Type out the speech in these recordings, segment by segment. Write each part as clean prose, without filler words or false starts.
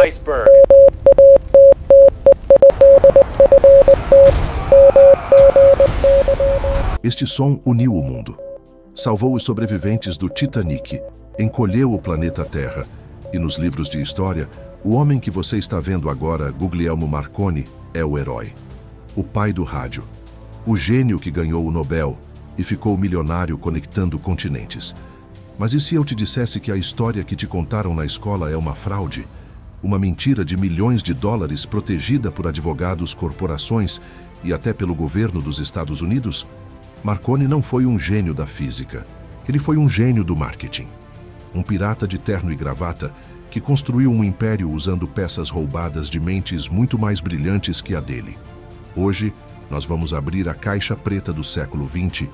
iceberg. Este som uniu o mundo. Salvou os sobreviventes do Titanic, encolheu o planeta Terra. E nos livros de história, o homem que você está vendo agora, Guglielmo Marconi, é o herói. O pai do rádio. O gênio que ganhou o Nobel e ficou milionário conectando continentes. Mas e se eu te dissesse que a história que te contaram na escola é uma fraude? Uma mentira de milhões de dólares protegida por advogados, corporações e até pelo governo dos Estados Unidos? Marconi não foi um gênio da física. Ele foi um gênio do marketing. Um pirata de terno e gravata que construiu um império usando peças roubadas de mentes muito mais brilhantes que a dele. Hoje, nós vamos abrir a caixa preta do século XX.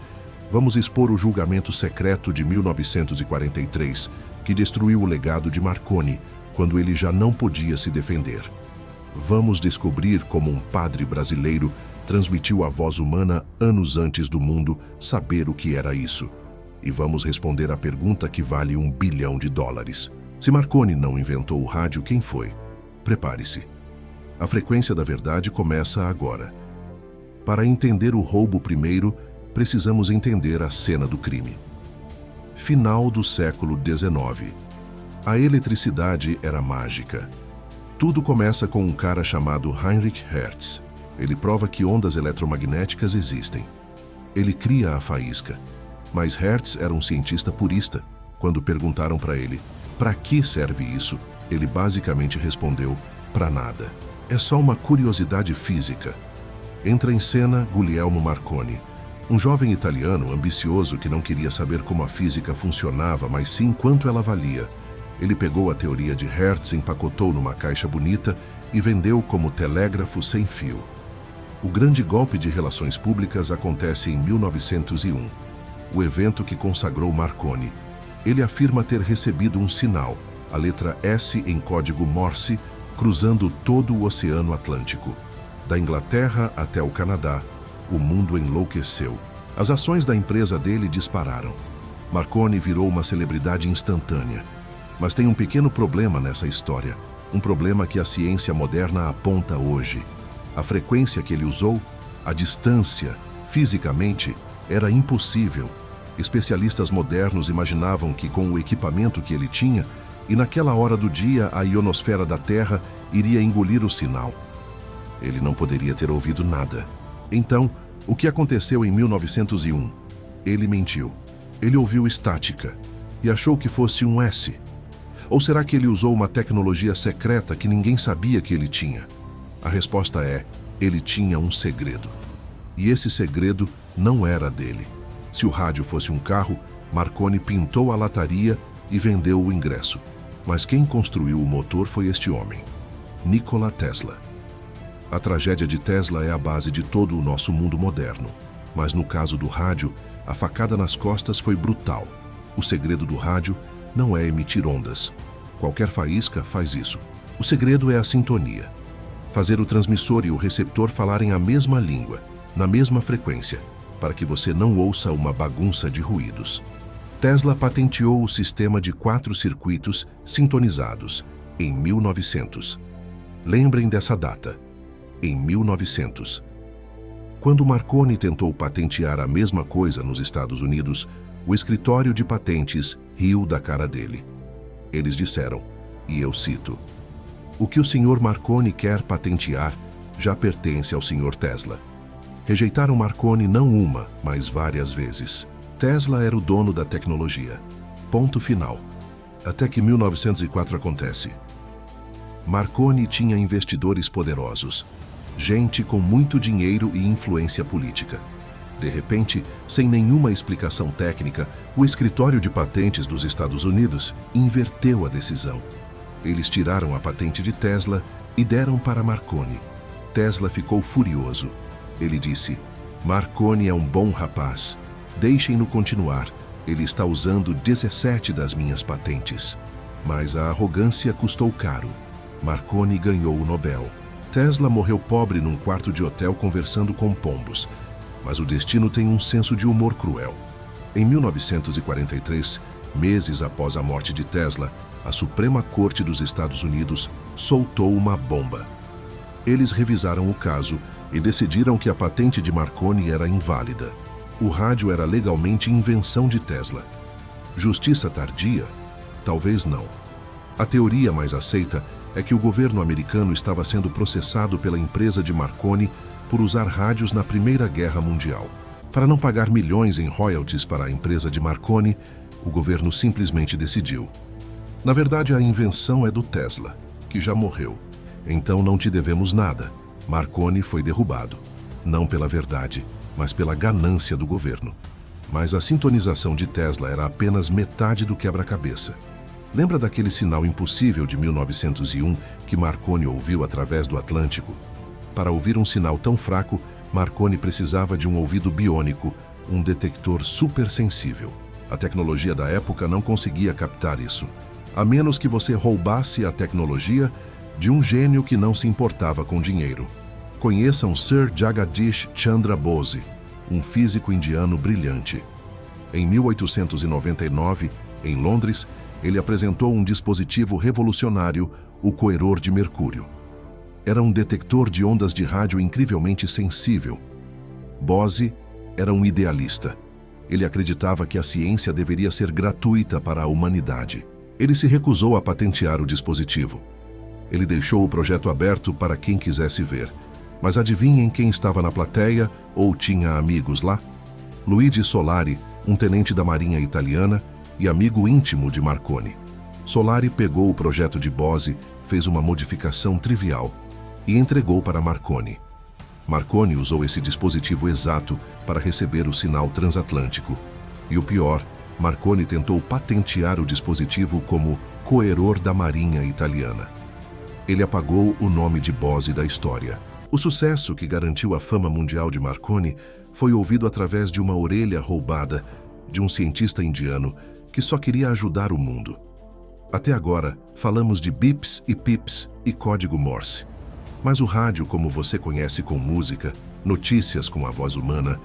Vamos expor o julgamento secreto de 1943, que destruiu o legado de Marconi, quando ele já não podia se defender. Vamos descobrir como um padre brasileiro transmitiu a voz humana anos antes do mundo saber o que era isso. E vamos responder a pergunta que vale $1 bilhão. Se Marconi não inventou o rádio, quem foi? Prepare-se. A frequência da verdade começa agora. Para entender o roubo primeiro, precisamos entender a cena do crime. Final do século XIX. A eletricidade era mágica. Tudo começa com um cara chamado Heinrich Hertz. Ele prova que ondas eletromagnéticas existem. Ele cria a faísca. Mas Hertz era um cientista purista. Quando perguntaram para ele, para que serve isso? Ele basicamente respondeu, para nada. É só uma curiosidade física. Entra em cena Guglielmo Marconi, um jovem italiano ambicioso que não queria saber como a física funcionava, mas sim quanto ela valia. Ele pegou a teoria de Hertz, empacotou numa caixa bonita e vendeu como telégrafo sem fio. O grande golpe de relações públicas acontece em 1901, o evento que consagrou Marconi. Ele afirma ter recebido um sinal, a letra S em código Morse, cruzando todo o Oceano Atlântico. Da Inglaterra até o Canadá, o mundo enlouqueceu. As ações da empresa dele dispararam. Marconi virou uma celebridade instantânea. Mas tem um pequeno problema nessa história, um problema que a ciência moderna aponta hoje. A frequência que ele usou, a distância, fisicamente, era impossível. Especialistas modernos imaginavam que com o equipamento que ele tinha, e naquela hora do dia a ionosfera da Terra iria engolir o sinal. Ele não poderia ter ouvido nada. Então, o que aconteceu em 1901? Ele mentiu. Ele ouviu estática e achou que fosse um S. Ou será que ele usou uma tecnologia secreta que ninguém sabia que ele tinha? A resposta é, ele tinha um segredo. E esse segredo não era dele. Se o rádio fosse um carro, Marconi pintou a lataria e vendeu o ingresso. Mas quem construiu o motor foi este homem, Nikola Tesla. A tragédia de Tesla é a base de todo o nosso mundo moderno. Mas no caso do rádio, a facada nas costas foi brutal. O segredo do rádio não é emitir ondas. Qualquer faísca faz isso. O segredo é a sintonia. Fazer o transmissor e o receptor falarem a mesma língua, na mesma frequência, para que você não ouça uma bagunça de ruídos. Tesla patenteou o sistema de 4 circuitos sintonizados em 1900. Lembrem dessa data, em 1900. Quando Marconi tentou patentear a mesma coisa nos Estados Unidos, o escritório de patentes riu da cara dele. Eles disseram, e eu cito, "O que o Sr. Marconi quer patentear já pertence ao Sr. Tesla." Rejeitaram Marconi não uma, mas várias vezes. Tesla era o dono da tecnologia. Ponto final. Até que 1904 acontece. Marconi tinha investidores poderosos, gente com muito dinheiro e influência política. De repente, sem nenhuma explicação técnica, o escritório de patentes dos Estados Unidos inverteu a decisão. Eles tiraram a patente de Tesla e deram para Marconi. Tesla ficou furioso. Ele disse, "Marconi é um bom rapaz. Deixem-no continuar. Ele está usando 17 das minhas patentes." Mas a arrogância custou caro. Marconi ganhou o Nobel. Tesla morreu pobre num quarto de hotel conversando com pombos. Mas o destino tem um senso de humor cruel. Em 1943, meses após a morte de Tesla, a Suprema Corte dos Estados Unidos soltou uma bomba. Eles revisaram o caso e decidiram que a patente de Marconi era inválida. O rádio era legalmente invenção de Tesla. Justiça tardia? Talvez não. A teoria mais aceita é que o governo americano estava sendo processado pela empresa de Marconi por usar rádios na Primeira Guerra Mundial. Para não pagar milhões em royalties para a empresa de Marconi, o governo simplesmente decidiu: na verdade, a invenção é do Tesla, que já morreu. Então não te devemos nada. Marconi foi derrubado, não pela verdade, mas pela ganância do governo. Mas a sintonização de Tesla era apenas metade do quebra-cabeça. Lembra daquele sinal impossível de 1901 que Marconi ouviu através do Atlântico? Para ouvir um sinal tão fraco, Marconi precisava de um ouvido biônico, um detector supersensível. A tecnologia da época não conseguia captar isso, a menos que você roubasse a tecnologia de um gênio que não se importava com dinheiro. Conheçam Sir Jagadish Chandra Bose, um físico indiano brilhante. Em 1899, em Londres, ele apresentou um dispositivo revolucionário, o coeror de mercúrio. Era um detector de ondas de rádio incrivelmente sensível. Bose era um idealista. Ele acreditava que a ciência deveria ser gratuita para a humanidade. Ele se recusou a patentear o dispositivo. Ele deixou o projeto aberto para quem quisesse ver. Mas adivinhem quem estava na plateia ou tinha amigos lá? Luigi Solari, um tenente da Marinha italiana e amigo íntimo de Marconi. Solari pegou o projeto de Bose, fez uma modificação trivial e entregou para Marconi. Marconi usou esse dispositivo exato para receber o sinal transatlântico. E o pior, Marconi tentou patentear o dispositivo como coeror da Marinha italiana. Ele apagou o nome de Bose da história. O sucesso que garantiu a fama mundial de Marconi foi ouvido através de uma orelha roubada de um cientista indiano que só queria ajudar o mundo. Até agora, falamos de bips e pips e código Morse. Mas o rádio, como você conhece com música, notícias com a voz humana,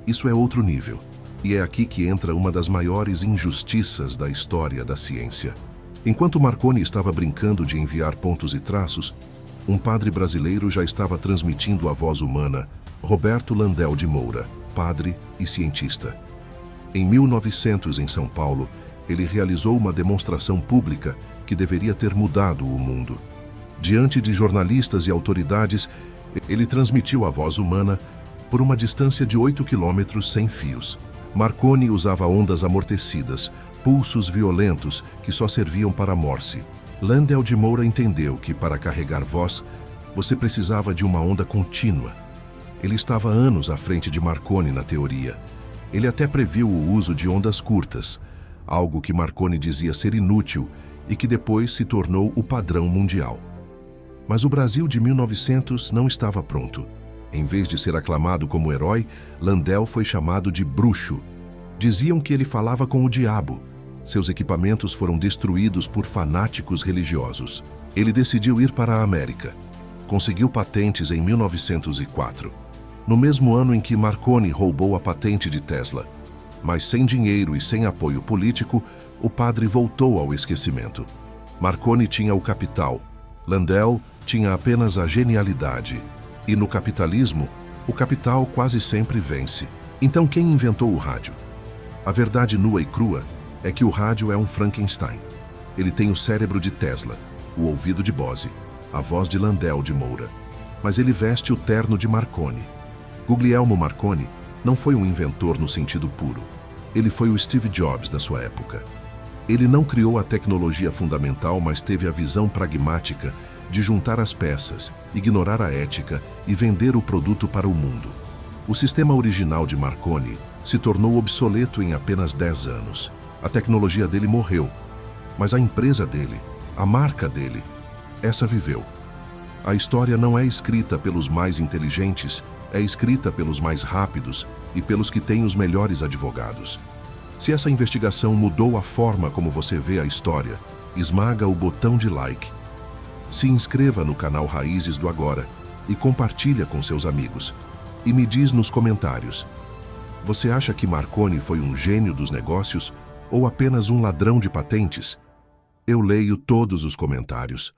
isso é outro nível. E é aqui que entra uma das maiores injustiças da história da ciência. Enquanto Marconi estava brincando de enviar pontos e traços, um padre brasileiro já estava transmitindo a voz humana, Roberto Landel de Moura, padre e cientista. Em 1900, em São Paulo, ele realizou uma demonstração pública que deveria ter mudado o mundo. Diante de jornalistas e autoridades, ele transmitiu a voz humana por uma distância de 8 quilômetros sem fios. Marconi usava ondas amortecidas, pulsos violentos que só serviam para Morse. Landel de Moura entendeu que, para carregar voz, você precisava de uma onda contínua. Ele estava anos à frente de Marconi na teoria. Ele até previu o uso de ondas curtas, algo que Marconi dizia ser inútil e que depois se tornou o padrão mundial. Mas o Brasil de 1900 não estava pronto. Em vez de ser aclamado como herói, Landel foi chamado de bruxo. Diziam que ele falava com o diabo. Seus equipamentos foram destruídos por fanáticos religiosos. Ele decidiu ir para a América. Conseguiu patentes em 1904, no mesmo ano em que Marconi roubou a patente de Tesla. Mas sem dinheiro e sem apoio político, o padre voltou ao esquecimento. Marconi tinha o capital. Landel tinha apenas a genialidade. E no capitalismo, o capital quase sempre vence. Então quem inventou o rádio? A verdade nua e crua é que o rádio é um Frankenstein. Ele tem o cérebro de Tesla, o ouvido de Bose, a voz de Landel de Moura. Mas ele veste o terno de Marconi. Guglielmo Marconi não foi um inventor no sentido puro. Ele foi o Steve Jobs da sua época. Ele não criou a tecnologia fundamental, mas teve a visão pragmática de juntar as peças, ignorar a ética e vender o produto para o mundo. O sistema original de Marconi se tornou obsoleto em apenas 10 anos. A tecnologia dele morreu, mas a empresa dele, a marca dele, essa viveu. A história não é escrita pelos mais inteligentes, é escrita pelos mais rápidos e pelos que têm os melhores advogados. Se essa investigação mudou a forma como você vê a história, esmaga o botão de like. Se inscreva no canal Raízes do Agora e compartilha com seus amigos. E me diz nos comentários: Você acha que Marconi foi um gênio dos negócios ou apenas um ladrão de patentes? Eu leio todos os comentários.